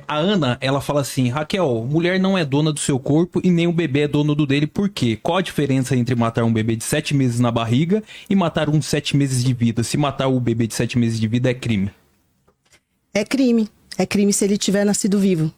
A Ana, ela fala assim, Raquel, mulher não é dona do seu corpo e nem o bebê é dono do dele, por quê? Qual a diferença entre matar um bebê de 7 meses na barriga e matar um 7 meses de vida? Se matar o bebê de 7 meses de vida é crime. É crime. É crime se ele tiver nascido vivo.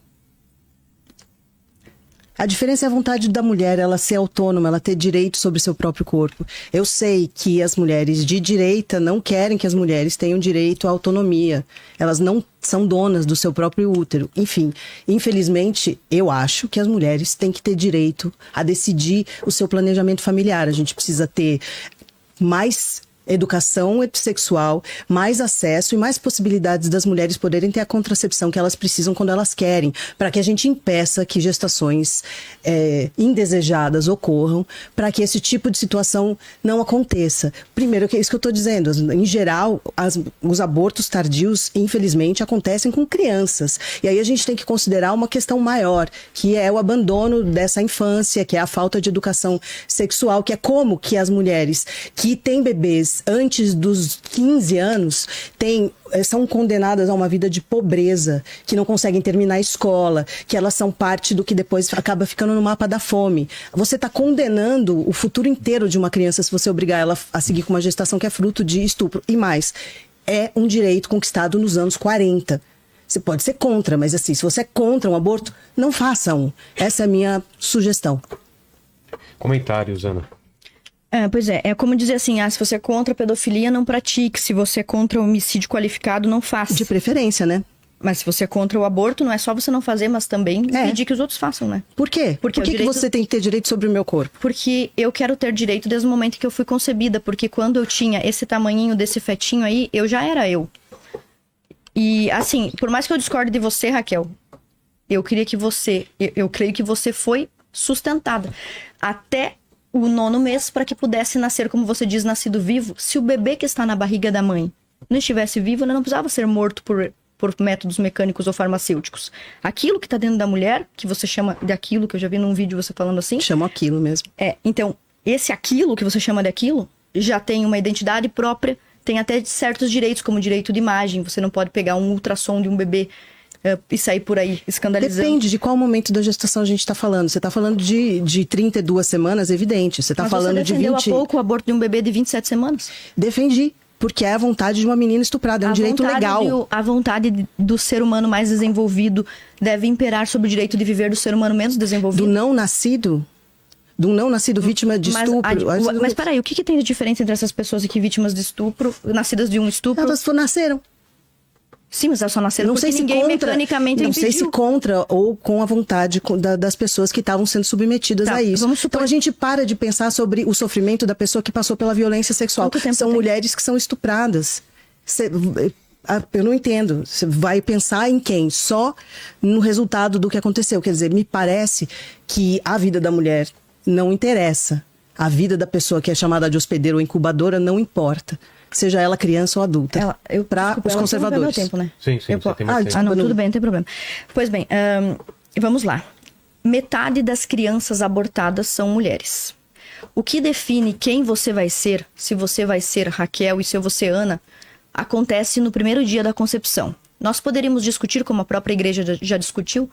A diferença é a vontade da mulher, ela ser autônoma, ela ter direito sobre o seu próprio corpo. Eu sei que as mulheres de direita não querem que as mulheres tenham direito à autonomia. Elas não são donas do seu próprio útero. Enfim, infelizmente, eu acho que as mulheres têm que ter direito a decidir o seu planejamento familiar. A gente precisa ter mais educação sexual, mais acesso e mais possibilidades das mulheres poderem ter a contracepção que elas precisam quando elas querem, para que a gente impeça que gestações indesejadas ocorram, para que esse tipo de situação não aconteça. Primeiro, que é isso que eu estou dizendo, em geral, os abortos tardios, infelizmente, acontecem com crianças. E aí a gente tem que considerar uma questão maior, que é o abandono dessa infância, que é a falta de educação sexual, que é como que as mulheres que têm bebês antes dos 15 anos são condenadas a uma vida de pobreza, que não conseguem terminar a escola, que elas são parte do que depois acaba ficando no mapa da fome. Você está condenando o futuro inteiro de uma criança se você obrigar ela a seguir com uma gestação que é fruto de estupro. E mais, é um direito conquistado nos anos 40. Você pode ser contra, mas assim, se você é contra um aborto, não faça um. Essa é a minha sugestão. Comentários, Ana. Pois é como dizer assim, se você é contra a pedofilia, não pratique. Se você é contra o homicídio qualificado, não faça. De preferência, né? Mas se você é contra o aborto, não é só você não fazer, mas também impedir que os outros façam, né? Por quê? Por que você tem que ter direito sobre o meu corpo? Porque eu quero ter direito desde o momento que eu fui concebida. Porque quando eu tinha esse tamanhinho desse fetinho aí, eu já era eu. E assim, por mais que eu discorde de você, Raquel, eu creio que você foi sustentada até o 9º mês para que pudesse nascer, como você diz, nascido vivo. Se o bebê que está na barriga da mãe não estivesse vivo, ele não precisava ser morto por métodos mecânicos ou farmacêuticos. Aquilo que está dentro da mulher, que você chama de aquilo, que eu já vi num vídeo você falando assim. Chamo aquilo mesmo. Então, esse aquilo que você chama de aquilo, já tem uma identidade própria, tem até certos direitos, como direito de imagem. Você não pode pegar um ultrassom de um bebê e sair por aí escandalizando. Depende de qual momento da gestação a gente está falando. Você está falando de 32 semanas, evidente. Você está falando de 20... Mas você defendeu há pouco o aborto de um bebê de 27 semanas? Defendi, porque é a vontade de uma menina estuprada, é um direito legal. A vontade do ser humano mais desenvolvido deve imperar sobre o direito de viver do ser humano menos desenvolvido? Do não nascido vítima de estupro. Mas peraí, o que tem de diferença entre essas pessoas aqui vítimas de estupro, nascidas de um estupro? Elas nasceram. Sim, mas elas só nasceram porque ninguém mecanicamente impediu. Não sei se contra ou com a vontade das pessoas que estavam sendo submetidas a isso. Então a gente para de pensar sobre o sofrimento da pessoa que passou pela violência sexual. São mulheres que são estupradas. Eu não entendo. Você vai pensar em quem? Só no resultado do que aconteceu. Quer dizer, me parece que a vida da mulher não interessa. A vida da pessoa que é chamada de hospedeira ou incubadora não importa. Seja ela criança ou adulta. Para os conservadores. Tempo, né? Sim, você tem mais tempo. Não, tudo bem, não tem problema. Pois bem, vamos lá. Metade das crianças abortadas são mulheres. O que define quem você vai ser, se você vai ser Raquel e se eu vou ser Ana, acontece no primeiro dia da concepção. Nós poderíamos discutir, como a própria igreja já discutiu,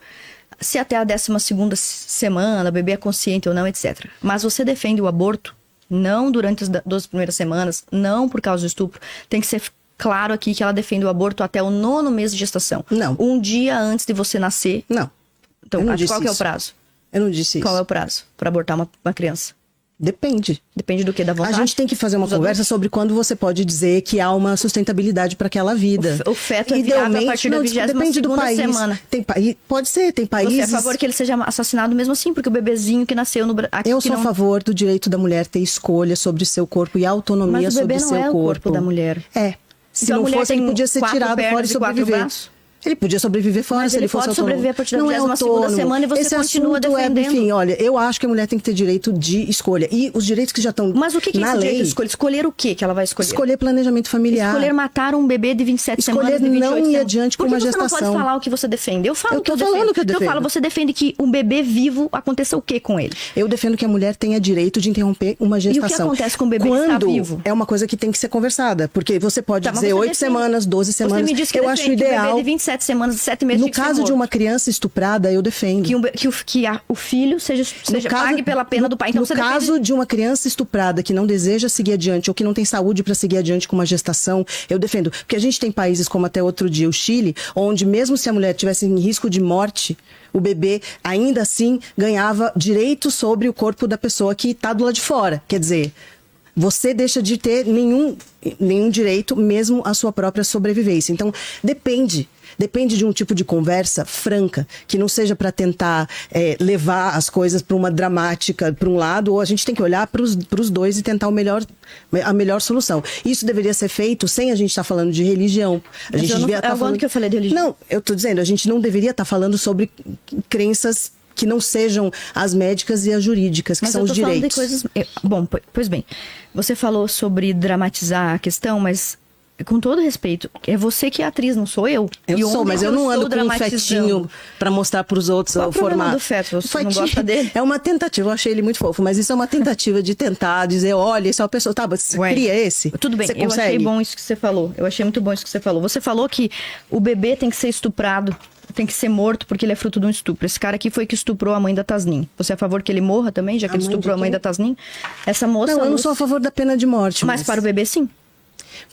se até a 12ª semana, o bebê é consciente ou não, etc. Mas você defende o aborto não durante as 12 primeiras semanas, não por causa do estupro. Tem que ser claro aqui que ela defende o aborto até o 9º mês de gestação. Não. Um dia antes de você nascer. Não. Então, qual que é o prazo? Eu não disse isso. Qual é o prazo para abortar uma criança? Depende. Depende do que? Da vontade? A gente tem que fazer uma conversa sobre quando você pode dizer que há uma sustentabilidade para aquela vida. O feto é viável a partir da 22ª semana. Pode ser, tem países... Você é a favor que ele seja assassinado mesmo assim, porque o bebezinho que nasceu no Brasil... Eu sou a favor do direito da mulher ter escolha sobre seu corpo e autonomia sobre seu corpo. Mas o bebê não é o corpo da mulher. Se não fosse, ele podia ser tirado fora e sobreviver. Ele podia sobreviver fora. Mas se ele fosse pode sobreviver a partir da 22ª semana e você esse continua defendendo. Enfim, olha, eu acho que a mulher tem que ter direito de escolha. E os direitos que já estão na lei... Mas o que é esse direito de escolha? Escolher o que ela vai escolher? Escolher planejamento familiar. Escolher matar um bebê de 27 semanas, de 28 não ir adiante com uma gestação. Por que você não pode falar o que você defende? Eu falo o que eu defendo. Eu falo, você defende que um bebê vivo aconteça o que com ele? Eu defendo que a mulher tenha direito de interromper uma gestação. E o que acontece com o bebê que está vivo? É uma coisa que tem que ser conversada. Porque você pode dizer 8 semanas, 12 semanas. Você me disse que eu acho ideal. Que o bebê de 7 semanas, 7 meses. No caso de uma criança estuprada, eu defendo. O filho seja pague pela pena do pai. Então, no caso de uma criança estuprada que não deseja seguir adiante ou que não tem saúde para seguir adiante com uma gestação, eu defendo. Porque a gente tem países como até outro dia o Chile, onde mesmo se a mulher tivesse em risco de morte, o bebê ainda assim ganhava direito sobre o corpo da pessoa que está do lado de fora. Quer dizer, você deixa de ter nenhum direito, mesmo à sua própria sobrevivência. Então, depende de um tipo de conversa franca, que não seja para tentar levar as coisas para uma dramática, para um lado, ou a gente tem que olhar para os dois e tentar a melhor solução. Isso deveria ser feito sem a gente estar falando de religião. A gente devia estar falando... que eu falei de religião. Não, eu estou dizendo, a gente não deveria estar falando sobre crenças que não sejam as médicas e as jurídicas, que são os direitos. Bom, pois bem, você falou sobre dramatizar a questão, mas com todo respeito, é você que é atriz, não sou eu. Eu sou, mas eu não ando com um fetinho pra mostrar pros outros o formato. Do feto? Você não gosta dele? É uma tentativa, eu achei ele muito fofo, mas isso é uma tentativa de tentar dizer, olha, essa é uma pessoa, tá, você cria esse? Tudo bem, eu achei bom isso que você falou. Eu achei muito bom isso que você falou. Você falou que o bebê tem que ser estuprado, tem que ser morto porque ele é fruto de um estupro. Esse cara aqui foi que estuprou a mãe da Tasnim. Você é a favor que ele morra também, já que ele estuprou a mãe da Tasnim? Essa moça... Não, eu não sou a favor da pena de morte. Mas para o bebê, sim.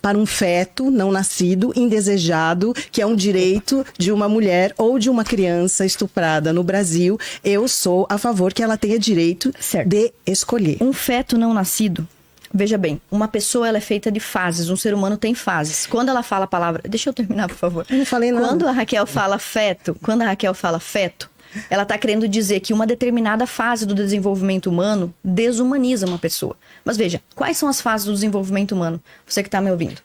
Para um feto não nascido, indesejado, que é um direito de uma mulher ou de uma criança estuprada no Brasil, eu sou a favor que ela tenha direito de escolher. Um feto não nascido, veja bem, uma pessoa ela é feita de fases, um ser humano tem fases. Quando ela fala a palavra... Deixa eu terminar, por favor. Eu não falei nada. Quando a Raquel fala feto, ela está querendo dizer que uma determinada fase do desenvolvimento humano desumaniza uma pessoa. Mas veja, quais são as fases do desenvolvimento humano? Você que está me ouvindo.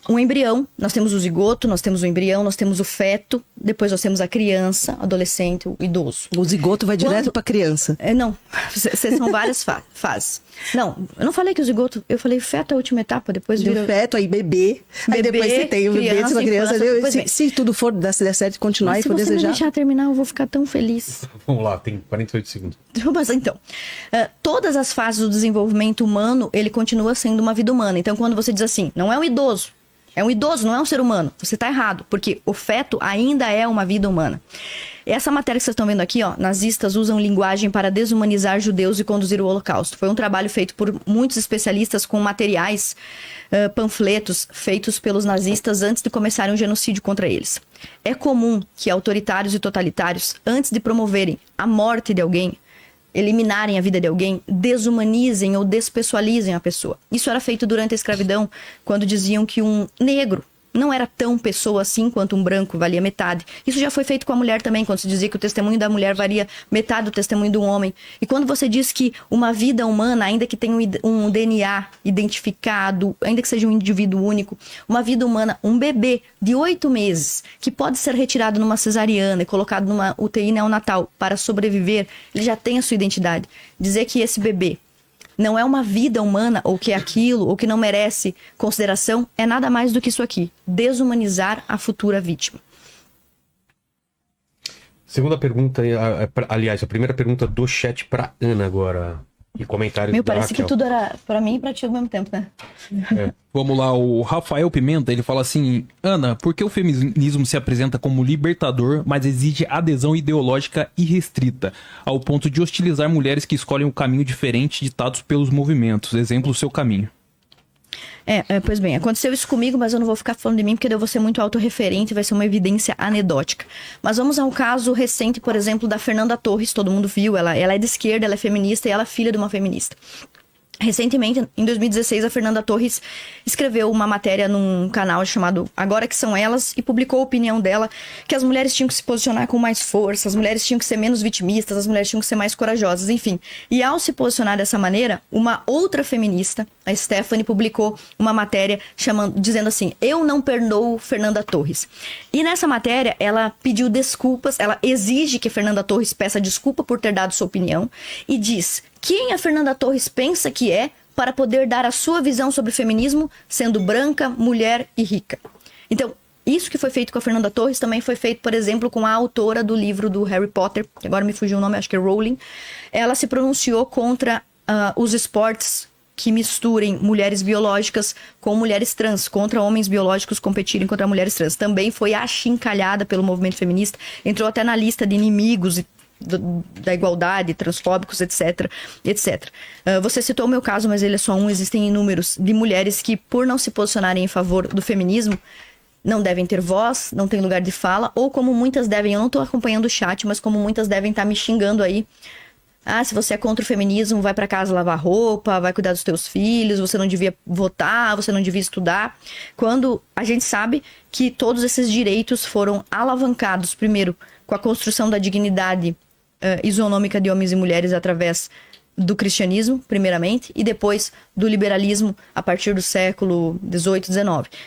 Um embrião, nós temos o zigoto, nós temos o embrião, nós temos o feto, depois nós temos a criança, adolescente, o idoso. O zigoto vai direto para a criança. Não, são várias fases. Não, eu não falei que o zigoto, eu falei feto é a última etapa, depois vira... O feto, aí bebê, aí depois você tem o bebê, uma criança. Se tudo for dar certo, continuar e for desejar... Se você me deixar terminar, eu vou ficar tão feliz. Vamos lá, tem 48 segundos. Mas então, todas as fases do desenvolvimento humano, ele continua sendo uma vida humana. Então, quando você diz assim, não é um idoso, é um idoso, não é um ser humano. Você está errado, porque o feto ainda é uma vida humana. Essa matéria que vocês estão vendo aqui, ó, nazistas usam linguagem para desumanizar judeus e conduzir o Holocausto. Foi um trabalho feito por muitos especialistas com materiais, panfletos feitos pelos nazistas antes de começarem um genocídio contra eles. É comum que autoritários e totalitários, antes de promoverem a morte de alguém, eliminarem a vida de alguém, desumanizem ou despessoalizem a pessoa. Isso era feito durante a escravidão, quando diziam que um negro não era tão pessoa assim quanto um branco valia metade. Isso já foi feito com a mulher também, quando se dizia que o testemunho da mulher valia metade do testemunho do homem. E quando você diz que uma vida humana, ainda que tenha um DNA identificado, ainda que seja um indivíduo único, uma vida humana, um bebê de 8 meses, que pode ser retirado numa cesariana e colocado numa UTI neonatal para sobreviver, ele já tem a sua identidade. Dizer que esse bebê não é uma vida humana, ou que é aquilo, ou que não merece consideração, é nada mais do que isso aqui. Desumanizar a futura vítima. Segunda pergunta, aliás, a primeira pergunta do chat para Ana agora. E comentários da parece Raquel. que tudo era para mim e para ti ao mesmo tempo, né? Vamos lá, o Rafael Pimenta, ele fala assim: Ana, por que o feminismo se apresenta como libertador, mas exige adesão ideológica irrestrita, ao ponto de hostilizar mulheres que escolhem um caminho diferente ditados pelos movimentos? Exemplo, o seu caminho. Pois bem, aconteceu isso comigo, mas eu não vou ficar falando de mim porque eu vou ser muito autorreferente, vai ser uma evidência anedótica. Mas vamos ao caso recente, por exemplo, da Fernanda Torres, todo mundo viu, ela é de esquerda, ela é feminista e ela é filha de uma feminista. Recentemente, em 2016, a Fernanda Torres escreveu uma matéria num canal chamado Agora Que São Elas e publicou a opinião dela que as mulheres tinham que se posicionar com mais força, as mulheres tinham que ser menos vitimistas, as mulheres tinham que ser mais corajosas, enfim. E ao se posicionar dessa maneira, uma outra feminista, a Stephanie, publicou uma matéria dizendo assim: eu não perdoo Fernanda Torres. E nessa matéria, ela pediu desculpas, ela exige que Fernanda Torres peça desculpa por ter dado sua opinião e diz: quem a Fernanda Torres pensa que é para poder dar a sua visão sobre o feminismo, sendo branca, mulher e rica? Então, isso que foi feito com a Fernanda Torres também foi feito, por exemplo, com a autora do livro do Harry Potter, que agora me fugiu o nome, acho que é Rowling. Ela se pronunciou contra os esportes que misturem mulheres biológicas com mulheres trans, contra homens biológicos competirem contra mulheres trans. Também foi achincalhada pelo movimento feminista, entrou até na lista de inimigos da igualdade, transfóbicos, etc, etc. Você citou o meu caso, mas ele é só um, existem inúmeros de mulheres que, por não se posicionarem em favor do feminismo, não devem ter voz, não tem lugar de fala, ou como muitas devem, eu não tô acompanhando o chat, mas como muitas devem estar me xingando aí. Ah, se você é contra o feminismo, vai pra casa lavar roupa, vai cuidar dos teus filhos, você não devia votar, você não devia estudar. Quando a gente sabe que todos esses direitos foram alavancados, primeiro, com a construção da dignidade isonômica de homens e mulheres através do cristianismo, primeiramente, e depois do liberalismo a partir do século XVIII, XIX.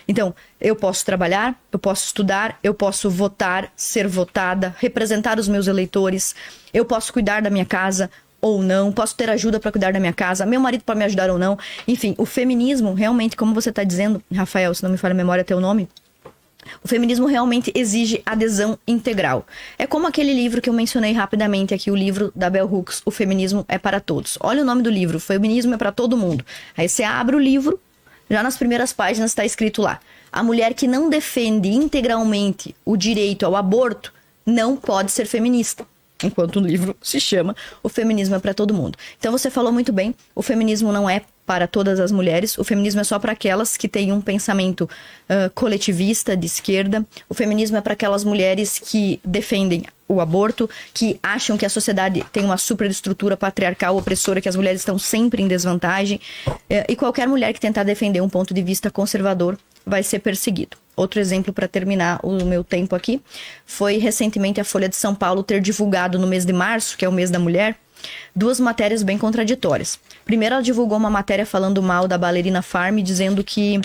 Então, eu posso trabalhar, eu posso estudar, eu posso votar, ser votada, representar os meus eleitores, eu posso cuidar da minha casa ou não, posso ter ajuda para cuidar da minha casa, meu marido pode me ajudar ou não. Enfim, o feminismo, realmente, como você está dizendo, Rafael, se não me falha a memória, teu nome, o feminismo realmente exige adesão integral. É como aquele livro que eu mencionei rapidamente aqui, o livro da Bell Hooks, O Feminismo é para Todos. Olha o nome do livro, O Feminismo é para Todo Mundo. Aí você abre o livro, já nas primeiras páginas está escrito lá: a mulher que não defende integralmente o direito ao aborto não pode ser feminista. Enquanto o livro se chama O Feminismo é para Todo Mundo. Então você falou muito bem, o feminismo não é para todas as mulheres, o feminismo é só para aquelas que têm um pensamento coletivista, de esquerda. O feminismo é para aquelas mulheres que defendem o aborto, que acham que a sociedade tem uma superestrutura patriarcal opressora, que as mulheres estão sempre em desvantagem. E qualquer mulher que tentar defender um ponto de vista conservador vai ser perseguido. Outro exemplo para terminar o meu tempo aqui, foi recentemente a Folha de São Paulo ter divulgado no mês de março, que é o mês da mulher, 2 matérias bem contraditórias. Primeiro, ela divulgou uma matéria falando mal da Ballerina Farm, dizendo que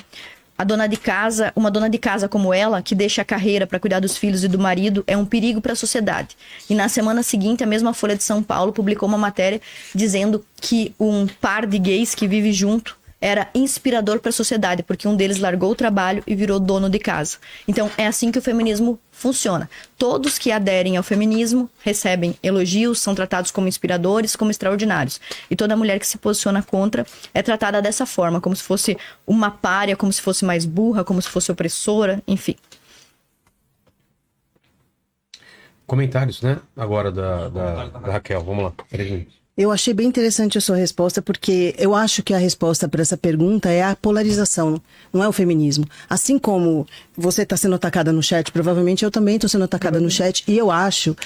a dona de casa, uma dona de casa como ela, que deixa a carreira para cuidar dos filhos e do marido, é um perigo para a sociedade. E na semana seguinte, a mesma Folha de São Paulo publicou uma matéria dizendo que um par de gays que vive junto era inspirador para a sociedade, porque um deles largou o trabalho e virou dono de casa. Então, é assim que o feminismo funciona. Todos que aderem ao feminismo recebem elogios, são tratados como inspiradores, como extraordinários. E toda mulher que se posiciona contra é tratada dessa forma, como se fosse uma pária, como se fosse mais burra, como se fosse opressora, enfim. Comentários, né? Agora da Raquel. Vamos lá. 3 minutos. Eu achei bem interessante a sua resposta, porque eu acho que a resposta para essa pergunta é a polarização, não é o feminismo. Assim como você está sendo atacada no chat, provavelmente eu também estou sendo atacada no chat, e eu acho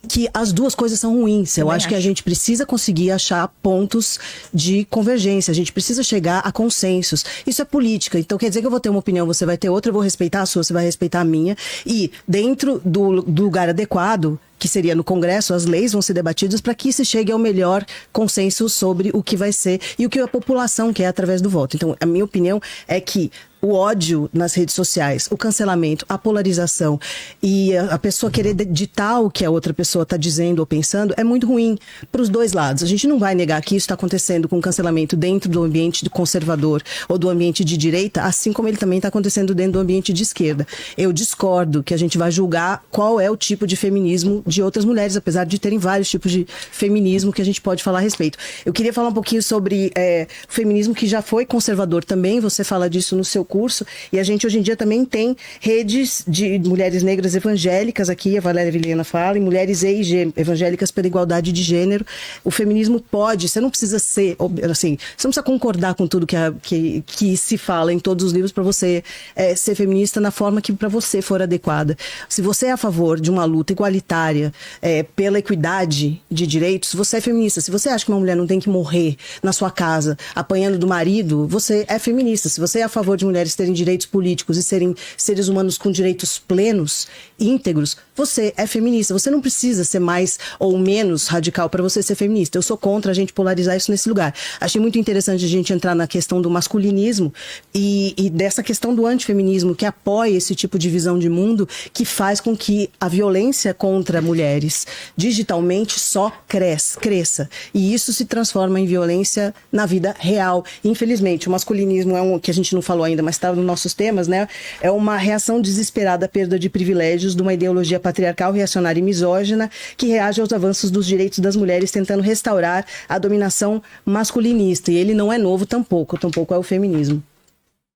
que as duas coisas são ruins. Eu acho que a gente precisa conseguir achar pontos de convergência, a gente precisa chegar a consensos. Isso é política, então quer dizer que eu vou ter uma opinião, você vai ter outra, eu vou respeitar a sua, você vai respeitar a minha, e dentro do lugar adequado, que seria no Congresso, as leis vão ser debatidas para que se chegue ao melhor consenso sobre o que vai ser e o que a população quer através do voto. Então, a minha opinião é que o ódio nas redes sociais, o cancelamento, a polarização e a pessoa querer ditar o que a outra pessoa está dizendo ou pensando é muito ruim para os dois lados. A gente não vai negar que isso está acontecendo com o cancelamento dentro do ambiente conservador ou do ambiente de direita, assim como ele também está acontecendo dentro do ambiente de esquerda. Eu discordo que a gente vai julgar qual é o tipo de feminismo de outras mulheres, apesar de terem vários tipos de feminismo que a gente pode falar a respeito. Eu queria falar um pouquinho sobre o feminismo que já foi conservador também, você fala disso no seu curso, e a gente hoje em dia também tem redes de mulheres negras evangélicas aqui, a Valéria Vilhena fala, e mulheres EIG, evangélicas pela igualdade de gênero. O feminismo pode, você não precisa ser, assim, você não precisa concordar com tudo que se fala em todos os livros para você ser feminista na forma que para você for adequada. Se você é a favor de uma luta igualitária pela equidade de direitos, você é feminista. Se você acha que uma mulher não tem que morrer na sua casa apanhando do marido, você é feminista. Se você é a favor de mulheres terem direitos políticos e serem seres humanos com direitos plenos, íntegros, você é feminista. Você não precisa ser mais ou menos radical para você ser feminista. Eu sou contra a gente polarizar isso nesse lugar. Achei muito interessante a gente entrar na questão do masculinismo e dessa questão do antifeminismo, que apoia esse tipo de visão de mundo, que faz com que a violência contra mulheres digitalmente só cresça. E isso se transforma em violência na vida real. Infelizmente, o masculinismo é que a gente não falou ainda, mas está nos nossos temas, né? É uma reação desesperada à perda de privilégios de uma ideologia patriarcal, reacionária e misógina que reage aos avanços dos direitos das mulheres, tentando restaurar a dominação masculinista. E ele não é novo tampouco é o feminismo.